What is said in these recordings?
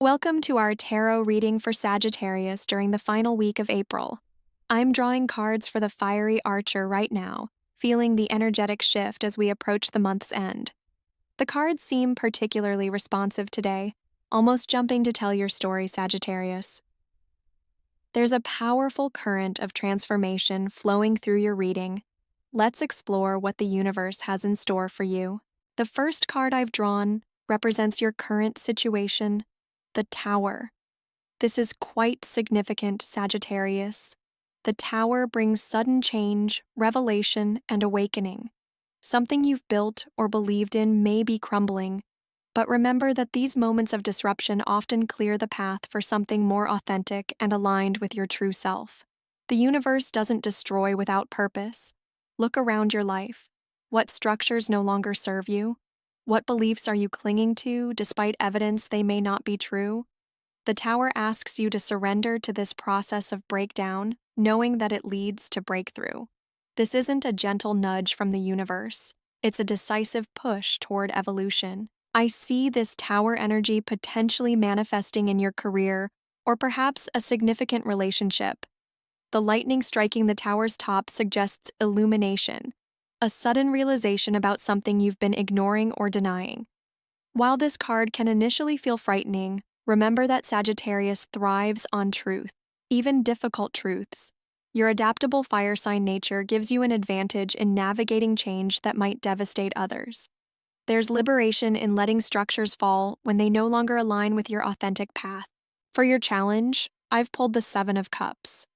Welcome to our tarot reading for Sagittarius during the final week of April. I'm drawing cards for the fiery archer right now, feeling the energetic shift as we approach the month's end. The cards seem particularly responsive today, almost jumping to tell your story, Sagittarius. There's a powerful current of transformation flowing through your reading. Let's explore what the universe has in store for you. The first card I've drawn represents your current situation, the Tower. This is quite significant, Sagittarius. The Tower brings sudden change, revelation, and awakening. Something you've built or believed in may be crumbling, but remember that these moments of disruption often clear the path for something more authentic and aligned with your true self. The universe doesn't destroy without purpose. Look around your life. What structures no longer serve you? What beliefs are you clinging to despite evidence they may not be true? The Tower asks you to surrender to this process of breakdown, knowing that it leads to breakthrough. This isn't a gentle nudge from the universe, it's a decisive push toward evolution. I see this Tower energy potentially manifesting in your career or perhaps a significant relationship. The lightning striking the Tower's top suggests illumination, a sudden realization about something you've been ignoring or denying. While this card can initially feel frightening, remember that Sagittarius thrives on truth, even difficult truths. Your adaptable fire sign nature gives you an advantage in navigating change that might devastate others. There's liberation in letting structures fall when they no longer align with your authentic path. For your challenge, I've pulled the Seven of Cups.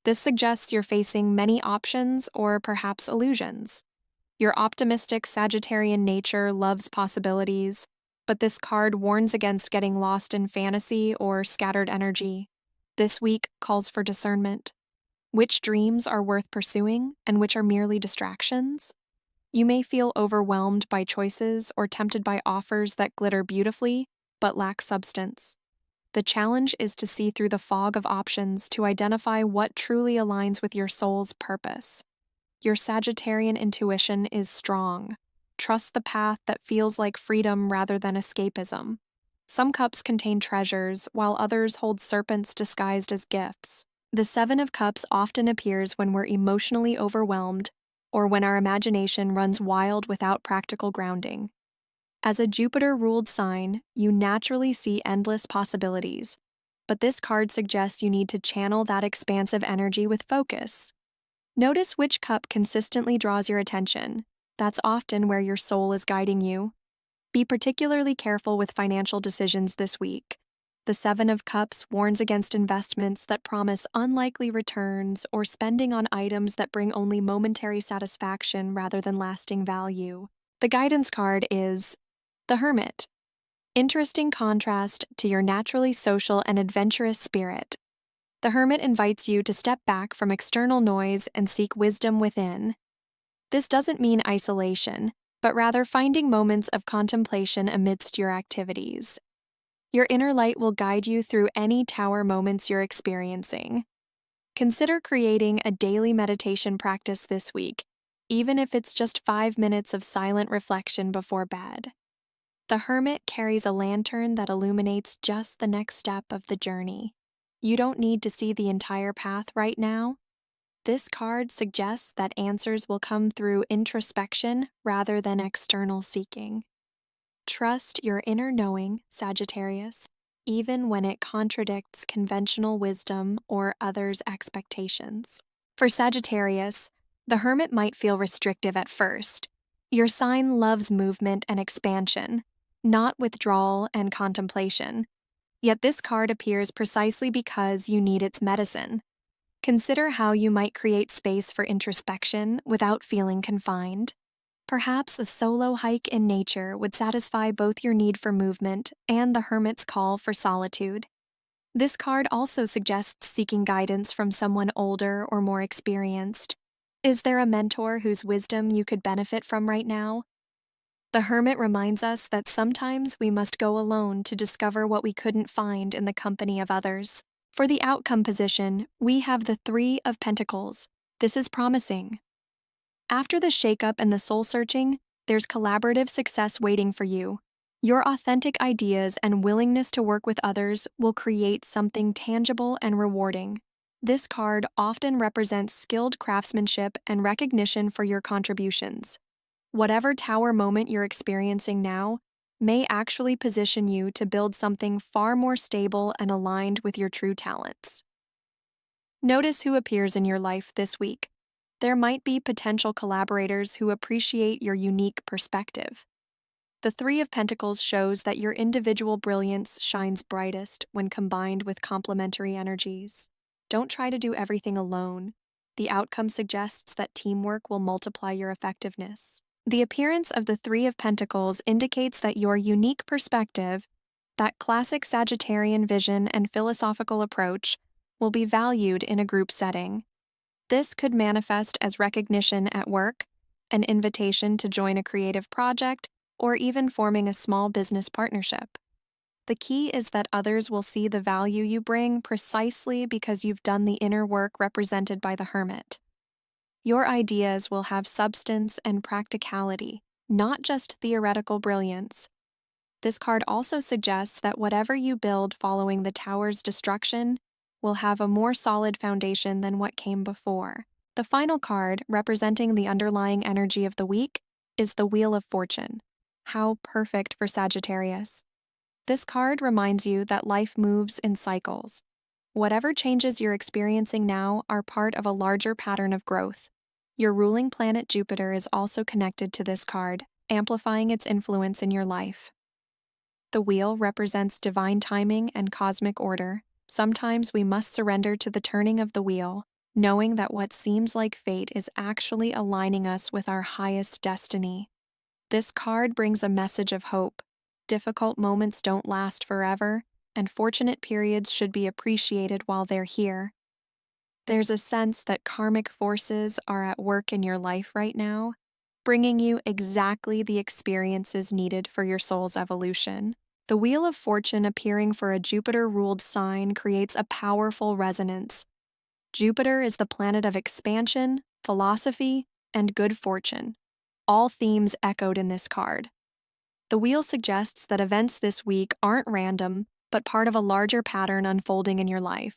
This suggests you're facing many options or perhaps illusions. Your optimistic Sagittarian nature loves possibilities, but this card warns against getting lost in fantasy or scattered energy. This week calls for discernment. Which dreams are worth pursuing and which are merely distractions? You may feel overwhelmed by choices or tempted by offers that glitter beautifully but lack substance. The challenge is to see through the fog of options to identify what truly aligns with your soul's purpose. Your Sagittarian intuition is strong. Trust the path that feels like freedom rather than escapism. Some cups contain treasures, while others hold serpents disguised as gifts. The Seven of Cups often appears when we're emotionally overwhelmed or when our imagination runs wild without practical grounding. As a Jupiter-ruled sign, you naturally see endless possibilities, but this card suggests you need to channel that expansive energy with focus. Notice which cup consistently draws your attention. That's often where your soul is guiding you. Be particularly careful with financial decisions this week. The Seven of Cups warns against investments that promise unlikely returns or spending on items that bring only momentary satisfaction rather than lasting value. The guidance card is the Hermit. Interesting contrast to your naturally social and adventurous spirit. The Hermit invites you to step back from external noise and seek wisdom within. This doesn't mean isolation, but rather finding moments of contemplation amidst your activities. Your inner light will guide you through any Tower moments you're experiencing. Consider creating a daily meditation practice this week, even if it's just 5 minutes of silent reflection before bed. The Hermit carries a lantern that illuminates just the next step of the journey. You don't need to see the entire path right now. This card suggests that answers will come through introspection rather than external seeking. Trust your inner knowing, Sagittarius, even when it contradicts conventional wisdom or others' expectations. For Sagittarius, the Hermit might feel restrictive at first. Your sign loves movement and expansion, not withdrawal and contemplation. Yet this card appears precisely because you need its medicine. Consider how you might create space for introspection without feeling confined. Perhaps a solo hike in nature would satisfy both your need for movement and the Hermit's call for solitude. This card also suggests seeking guidance from someone older or more experienced. Is there a mentor whose wisdom you could benefit from right now? The Hermit reminds us that sometimes we must go alone to discover what we couldn't find in the company of others. For the outcome position, we have the Three of Pentacles. This is promising. After the shakeup and the soul-searching, there's collaborative success waiting for you. Your authentic ideas and willingness to work with others will create something tangible and rewarding. This card often represents skilled craftsmanship and recognition for your contributions. Whatever tower moment you're experiencing now may actually position you to build something far more stable and aligned with your true talents. Notice who appears in your life this week. There might be potential collaborators who appreciate your unique perspective. The Three of Pentacles shows that your individual brilliance shines brightest when combined with complementary energies. Don't try to do everything alone. The outcome suggests that teamwork will multiply your effectiveness. The appearance of the Three of Pentacles indicates that your unique perspective, that classic Sagittarian vision and philosophical approach, will be valued in a group setting. This could manifest as recognition at work, an invitation to join a creative project, or even forming a small business partnership. The key is that others will see the value you bring precisely because you've done the inner work represented by the Hermit. Your ideas will have substance and practicality, not just theoretical brilliance. This card also suggests that whatever you build following the tower's destruction will have a more solid foundation than what came before. The final card, representing the underlying energy of the week, is the Wheel of Fortune. How perfect for Sagittarius. This card reminds you that life moves in cycles. Whatever changes you're experiencing now are part of a larger pattern of growth. Your ruling planet Jupiter is also connected to this card, amplifying its influence in your life. The wheel represents divine timing and cosmic order. Sometimes we must surrender to the turning of the wheel, knowing that what seems like fate is actually aligning us with our highest destiny. This card brings a message of hope. Difficult moments don't last forever, and fortunate periods should be appreciated while they're here. There's a sense that karmic forces are at work in your life right now, bringing you exactly the experiences needed for your soul's evolution. The Wheel of Fortune appearing for a Jupiter-ruled sign creates a powerful resonance. Jupiter is the planet of expansion, philosophy, and good fortune, all themes echoed in this card. The wheel suggests that events this week aren't random, but part of a larger pattern unfolding in your life.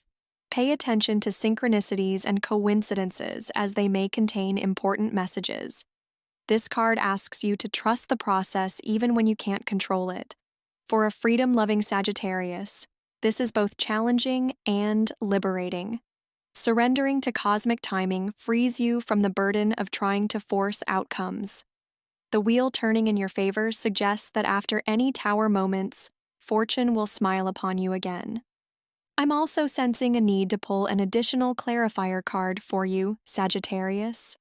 Pay attention to synchronicities and coincidences as they may contain important messages. This card asks you to trust the process even when you can't control it. For a freedom-loving Sagittarius, this is both challenging and liberating. Surrendering to cosmic timing frees you from the burden of trying to force outcomes. The wheel turning in your favor suggests that after any tower moments, fortune will smile upon you again. I'm also sensing a need to pull an additional clarifier card for you, Sagittarius.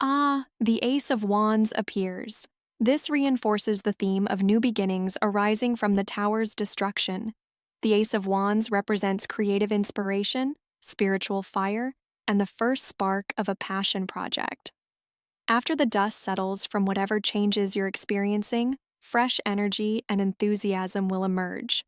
The Ace of Wands appears. This reinforces the theme of new beginnings arising from the tower's destruction. The Ace of Wands represents creative inspiration, spiritual fire, and the first spark of a passion project. After the dust settles from whatever changes you're experiencing, fresh energy and enthusiasm will emerge.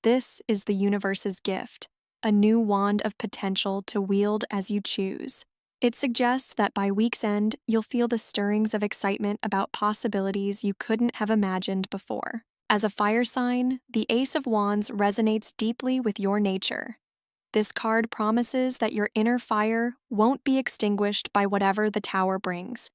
This is the universe's gift, a new wand of potential to wield as you choose. It suggests that by week's end, you'll feel the stirrings of excitement about possibilities you couldn't have imagined before. As a fire sign, the Ace of Wands resonates deeply with your nature. This card promises that your inner fire won't be extinguished by whatever the tower brings.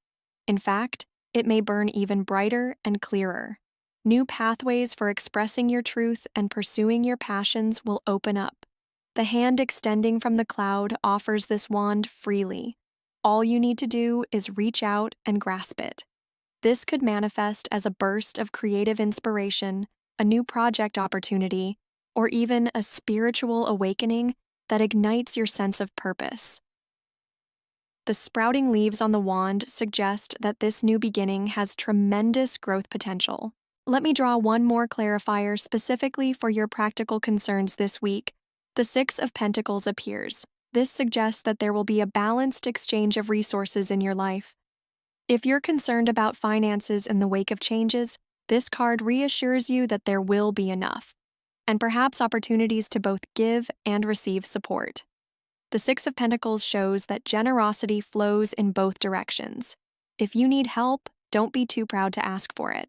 In fact, it may burn even brighter and clearer. New pathways for expressing your truth and pursuing your passions will open up. The hand extending from the cloud offers this wand freely. All you need to do is reach out and grasp it. This could manifest as a burst of creative inspiration, a new project opportunity, or even a spiritual awakening that ignites your sense of purpose. The sprouting leaves on the wand suggest that this new beginning has tremendous growth potential. Let me draw one more clarifier specifically for your practical concerns this week. The Six of Pentacles appears. This suggests that there will be a balanced exchange of resources in your life. If you're concerned about finances in the wake of changes, this card reassures you that there will be enough, and perhaps opportunities to both give and receive support. The Six of Pentacles shows that generosity flows in both directions. If you need help, don't be too proud to ask for it.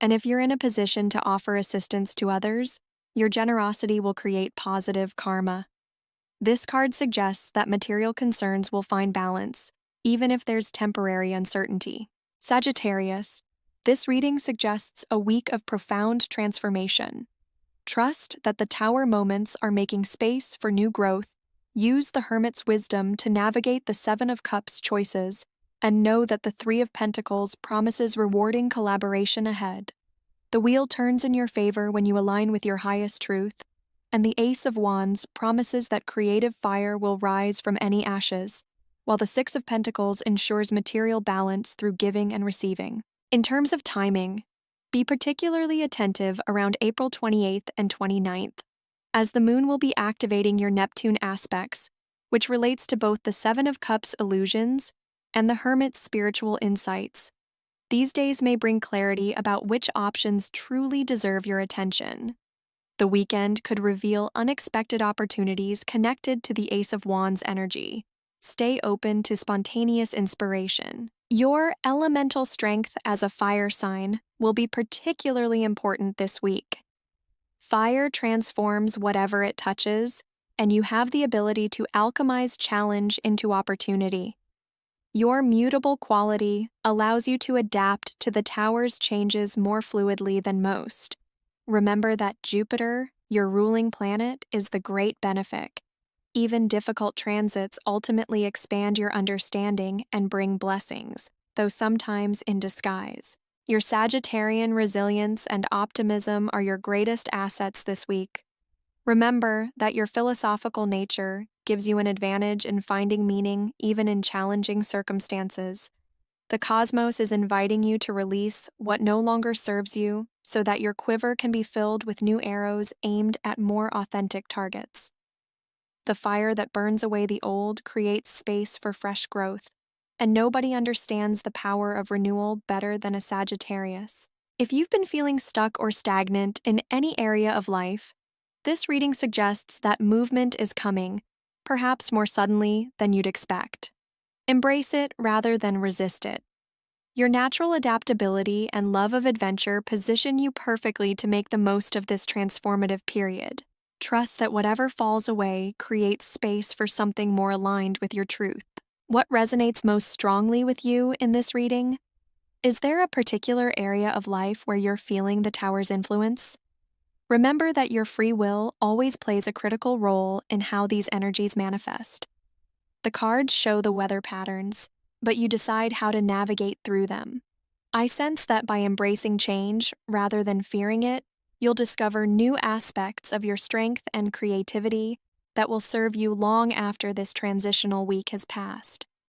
And if you're in a position to offer assistance to others, your generosity will create positive karma. This card suggests that material concerns will find balance, even if there's temporary uncertainty. Sagittarius, this reading suggests a week of profound transformation. Trust that the Tower moments are making space for new growth. Use the Hermit's wisdom to navigate the Seven of Cups choices, and know that the Three of Pentacles promises rewarding collaboration ahead. The wheel turns in your favor when you align with your highest truth, and the Ace of Wands promises that creative fire will rise from any ashes, while the Six of Pentacles ensures material balance through giving and receiving. In terms of timing, be particularly attentive around April 28th and 29th, as the moon will be activating your Neptune aspects, which relates to both the Seven of Cups illusions and the Hermit's spiritual insights. These days may bring clarity about which options truly deserve your attention. The weekend could reveal unexpected opportunities connected to the Ace of Wands energy. Stay open to spontaneous inspiration. Your elemental strength as a fire sign will be particularly important this week. Fire transforms whatever it touches, and you have the ability to alchemize challenge into opportunity. Your mutable quality allows you to adapt to the Tower's changes more fluidly than most. Remember that Jupiter, your ruling planet, is the great benefic. Even difficult transits ultimately expand your understanding and bring blessings, though sometimes in disguise. Your Sagittarian resilience and optimism are your greatest assets this week. Remember that your philosophical nature gives you an advantage in finding meaning even in challenging circumstances. The cosmos is inviting you to release what no longer serves you so that your quiver can be filled with new arrows aimed at more authentic targets. The fire that burns away the old creates space for fresh growth, and nobody understands the power of renewal better than a Sagittarius. If you've been feeling stuck or stagnant in any area of life, this reading suggests that movement is coming, perhaps more suddenly than you'd expect. Embrace it rather than resist it. Your natural adaptability and love of adventure position you perfectly to make the most of this transformative period. Trust that whatever falls away creates space for something more aligned with your truth. What resonates most strongly with you in this reading? Is there a particular area of life where you're feeling the Tower's influence? Remember that your free will always plays a critical role in how these energies manifest. The cards show the weather patterns, but you decide how to navigate through them. I sense that by embracing change rather than fearing it, you'll discover new aspects of your strength and creativity that will serve you long after this transitional week has passed.